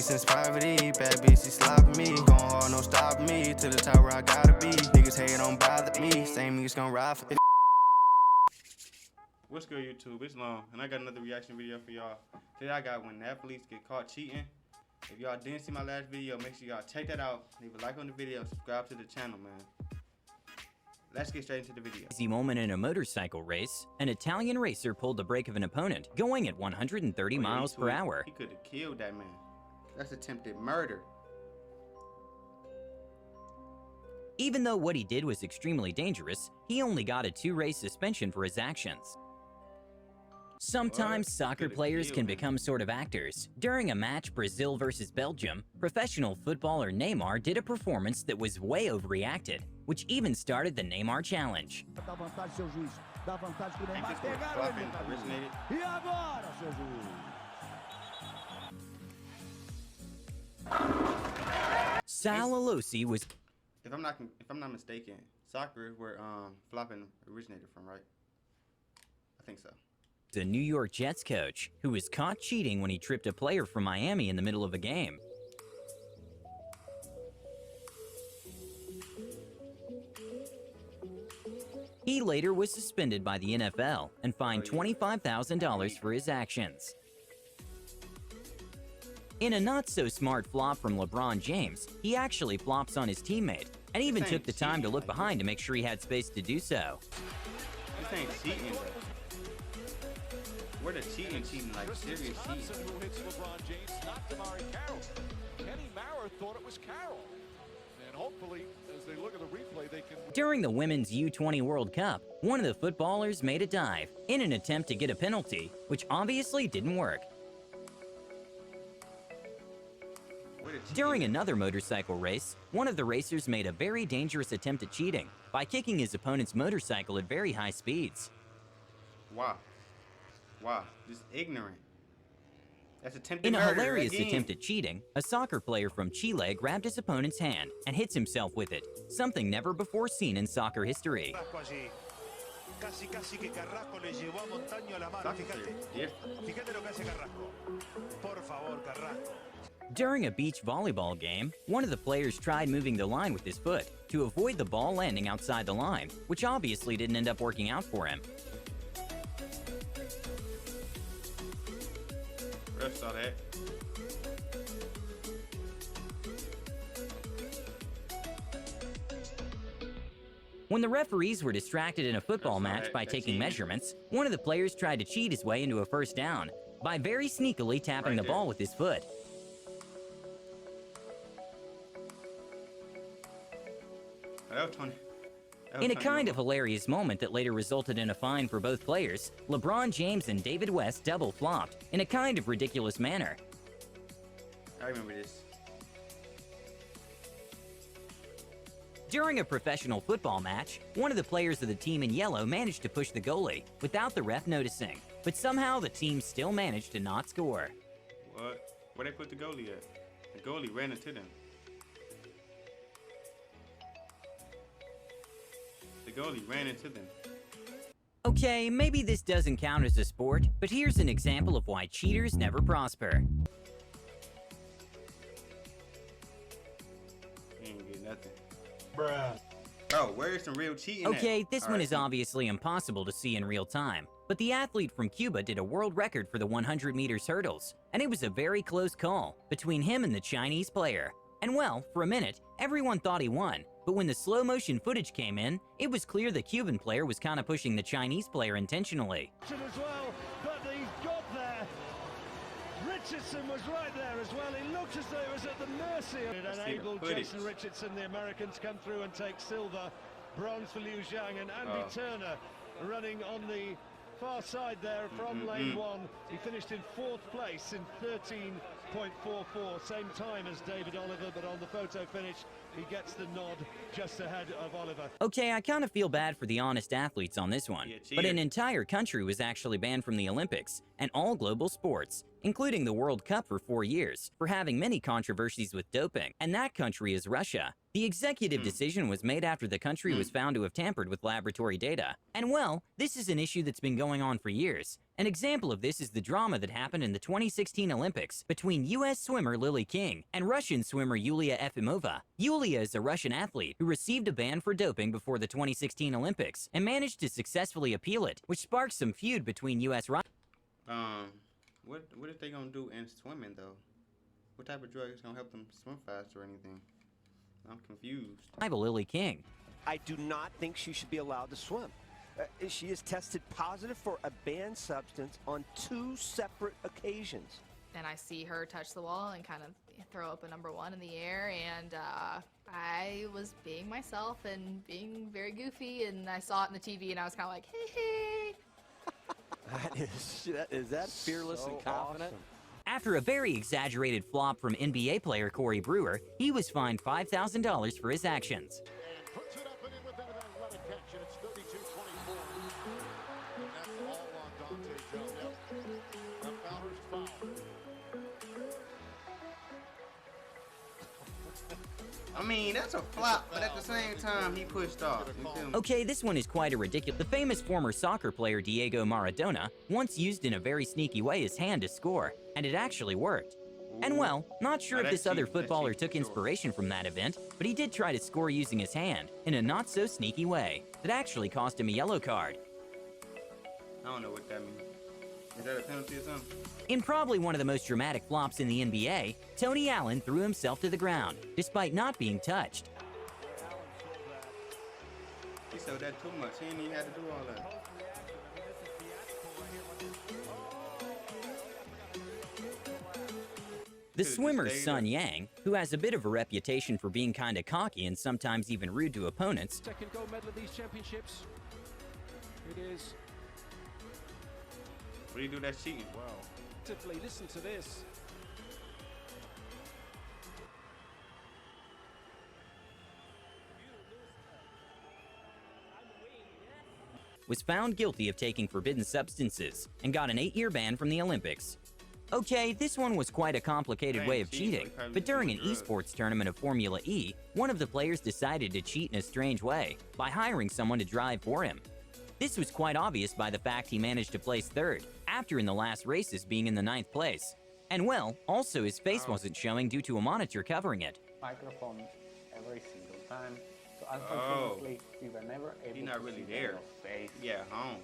since poverty. Bad bitch, she slopping me. Going hard, no stopping me. To the top where I gotta be. Niggas hate, don't bother me. Same niggas gon' ride for it. What's good, YouTube? It's Long, and I got another reaction video for y'all. Today I got when athletes get caught cheating. If y'all didn't see my last video, make sure y'all check that out. Leave a like on the video, subscribe to the channel, man. Let's get straight into the video. Easy moment in a motorcycle race. An Italian racer pulled the brake of an opponent, going at 130 miles per hour. He could have killed that man. That's attempted murder. Even though what he did was extremely dangerous, he only got a 2-race suspension for his actions. Sometimes soccer players can become sort of actors. During a match Brazil versus Belgium, professional footballer Lmao did a performance that was way overreacted, which even started the Lmao challenge. Salalosi was... If I'm not mistaken, soccer where flopping originated from, right? I think so. The New York Jets coach, who was caught cheating when he tripped a player from Miami in the middle of a game. He later was suspended by the NFL and fined $25,000 for his actions. In a not-so-smart flop from LeBron James, he actually flops on his teammate, and even took the time to look behind to make sure he had space to do so. This ain't cheating, bro. We're the cheating, like serious cheating. Who hits LeBron James, not Damari Carroll. Kenny Maurer thought it was Carroll. And hopefully, as they look at the replay, they can... During the Women's U20 World Cup, one of the footballers made a dive in an attempt to get a penalty, which obviously didn't work. During another motorcycle race, one of the racers made a very dangerous attempt at cheating by kicking his opponent's motorcycle at very high speeds. Wow. Wow, just ignorant. That's attempted murder. In a hilarious again. attempt at cheating, a soccer player from Chile grabbed his opponent's hand and hits himself with it, something never before seen in soccer history. During a beach volleyball game, one of the players tried moving the line with his foot to avoid the ball landing outside the line, which obviously didn't end up working out for him. Ref saw that. When the referees were distracted in a football match by taking measurements, one of the players tried to cheat his way into a first down by very sneakily tapping the ball with his foot. In a kind of hilarious moment that later resulted in a fine for both players, LeBron James and David West double flopped in a kind of ridiculous manner. I remember this. During a professional football match, one of the players of the team in yellow managed to push the goalie without the ref noticing, but somehow the team still managed to not score. What? Where they put the goalie at? The goalie ran into them. The goalie ran into them. Okay, maybe this doesn't count as a sport, but here's an example of why cheaters never prosper. He ain't get nothing. Bruh. Bro, where's some real cheating Okay, at? this one is obviously impossible to see in real time, but the athlete from Cuba did a world record for the 100 meters hurdles, and it was a very close call between him and the Chinese player. And well, for a minute, everyone thought he won. But when the slow-motion footage came in, it was clear the Cuban player was kind of pushing the Chinese player intentionally. As well, but he's got there. Richardson was right there as well. He looked as though he was at the mercy of it. Enabled Jason Richardson, the Americans, come through and take silver. Bronze for Liu Zhang, and Andy Turner running on the far side there from lane one. He finished in 4th place in 13.44, same time as David Oliver, but on the photo finish He gets the nod just ahead of Oliver. Okay, I kind of feel bad for the honest athletes on this one, Yeah, but an cheater. entire country was actually banned from the Olympics and all global sports, including the World Cup for 4 years, for having many controversies with doping, and that country is Russia. The executive decision was made after the country was found to have tampered with laboratory data. And well, this is an issue that's been going on for years. An example of this is the drama that happened in the 2016 Olympics between US swimmer Lily King and Russian swimmer Yulia Efimova. Yulia is a Russian athlete who received a ban for doping before the 2016 Olympics and managed to successfully appeal it, which sparked some feud between US What if they gonna do in swimming though? What type of drug is gonna help them swim faster or anything? I'm confused. rival Lily King. I do not think she should be allowed to swim. She has tested positive for a banned substance on 2 separate occasions. And I see her touch the wall and kind of throw up a number 1 in the air, and I was being myself and being very goofy, and I saw it on the TV, and I was kind of like, hey, hey. Is that fearless So and confident? awesome. After a very exaggerated flop from NBA player Corey Brewer, he was fined $5,000 for his actions. And puts it up and in with an athletic catch, and it's 32-24. And that's all on Dante Jones. The Fowler's foul. I mean, that's a flop, but at the same time, he pushed off. You feel me? Okay, this one is quite a ridiculous. The famous former soccer player Diego Maradona once used in a very sneaky way his hand to score, and it actually worked. And well, not sure Now if this that's other cheating, that's footballer cheating took for sure. inspiration from that event, but he did try to score using his hand in a not so sneaky way. That actually cost him a yellow card. I don't know what that means. Is that a penalty or something? In probably one of the most dramatic flops in the NBA, Tony Allen threw himself to the ground, despite not being touched. He showed that too much. He didn't even have to do all that. The Could've swimmer just stayed Sun up. Yang, who has a bit of a reputation for being kinda cocky and sometimes even rude to opponents, Second gold medal of these championships. It is. What do you do that's cheating? Wow. Listen to this. was found guilty of taking forbidden substances and got an 8-year ban from the Olympics. Okay, this one was quite a complicated Dang, way of cheating, cheating, like probably but during an doing drugs. esports tournament of Formula E, one of the players decided to cheat in a strange way by hiring someone to drive for him. This was quite obvious by the fact he managed to place 3rd, after in the last races being in the 9th place. And well, also his face wasn't showing due to a monitor covering it. Microphone every single time. So unfortunately, we were never able He's not to really see there. your face. Yeah, home.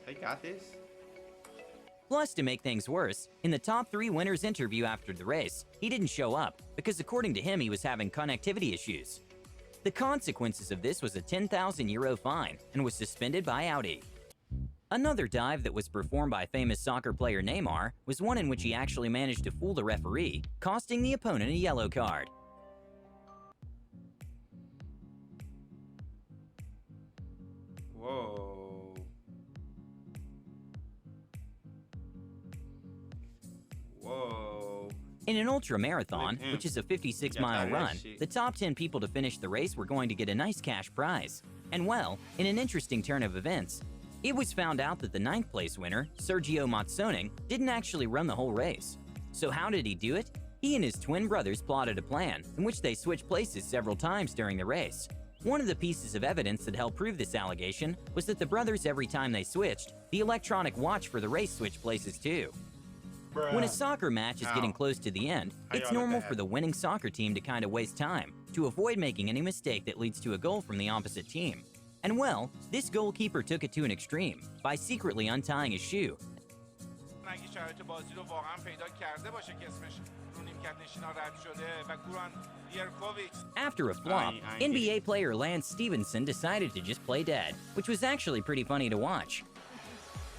They got this? Plus, to make things worse, in the top 3 winners interview after the race, he didn't show up because according to him he was having connectivity issues. The consequences of this was a €10,000 fine and was suspended by Audi. Another dive that was performed by famous soccer player Neymar was one in which he actually managed to fool the referee, costing the opponent a yellow card. Whoa. Whoa. In an ultra-marathon, Look at him. which is a He got 56-mile tired of that run, shit. the top 10 people to finish the race were going to get a nice cash prize. And well, in an interesting turn of events, it was found out that the 9th place winner, Sergio Matsoning, didn't actually run the whole race. So how did he do it? He and his twin brothers plotted a plan in which they switched places several times during the race. One of the pieces of evidence that helped prove this allegation was that the brothers, every time they switched, the electronic watch for the race switched places too. When a soccer match is getting How? close to the end, How it's y'all let normal that for the winning soccer team to kind of waste time to avoid making any mistake that leads to a goal from the opposite team. And well, this goalkeeper took it to an extreme by secretly untying his shoe. اگه شرایط بازی رو واقعا پیدا کرده باشه که اسمش رو نیمکت نشینا رد شده و گوران یرکوویچ After a flop, I ain't NBA player Lance Stevenson decided to just play dead, which was actually pretty funny to watch.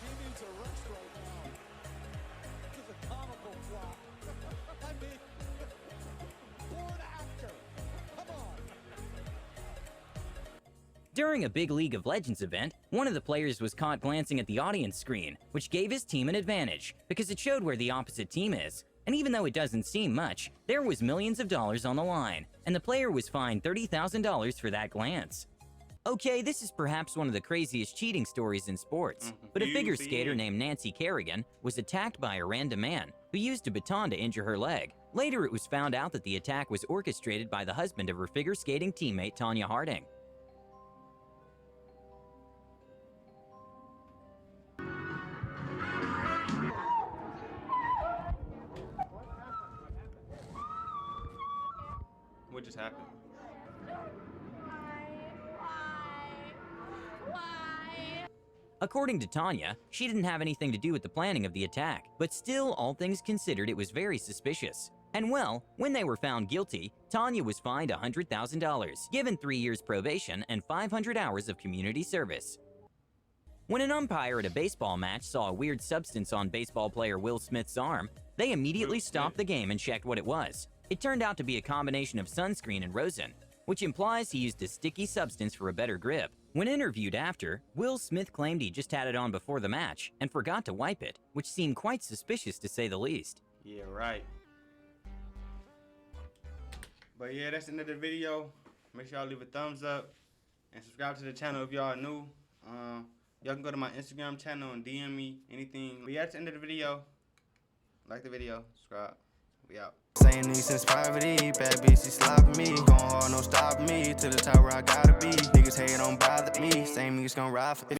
He needs a rest right now. This is a comical flop. I mean, born actor. Come on. During a big League of Legends event, one of the players was caught glancing at the audience screen, which gave his team an advantage because it showed where the opposite team is. And even though it doesn't seem much, there was millions of dollars on the line. And and the player was fined $30,000 for that glance. Okay, this is perhaps one of the craziest cheating stories in sports, but a figure skater named Nancy Kerrigan was attacked by a random man who used a baton to injure her leg. Later, it was found out that the attack was orchestrated by the husband of her figure skating teammate Tanya Harding. What just happened? According to Tanya, she didn't have anything to do with the planning of the attack, but still, all things considered, it was very suspicious. And well, when they were found guilty, Tanya was fined $100,000, given 3 years probation and 500 hours of community service. When an umpire at a baseball match saw a weird substance on baseball player Will Smith's arm, they immediately stopped the game and checked what it was. It turned out to be a combination of sunscreen and rosin, which implies he used a sticky substance for a better grip. When interviewed after, Will Smith claimed he just had it on before the match and forgot to wipe it, which seemed quite suspicious to say the least. Yeah, right. But yeah, that's the end of the video. Make sure y'all leave a thumbs up and subscribe to the channel if y'all are new. Y'all can go to my Instagram channel and DM me anything. But yeah, that's the end of the video. Like the video, subscribe. We out. Same nigga since poverty, bad bitch, she slopping me. Going hard, no stopping me, to the top where I gotta be. Niggas hate, don't bother me. Same niggas gon' ride for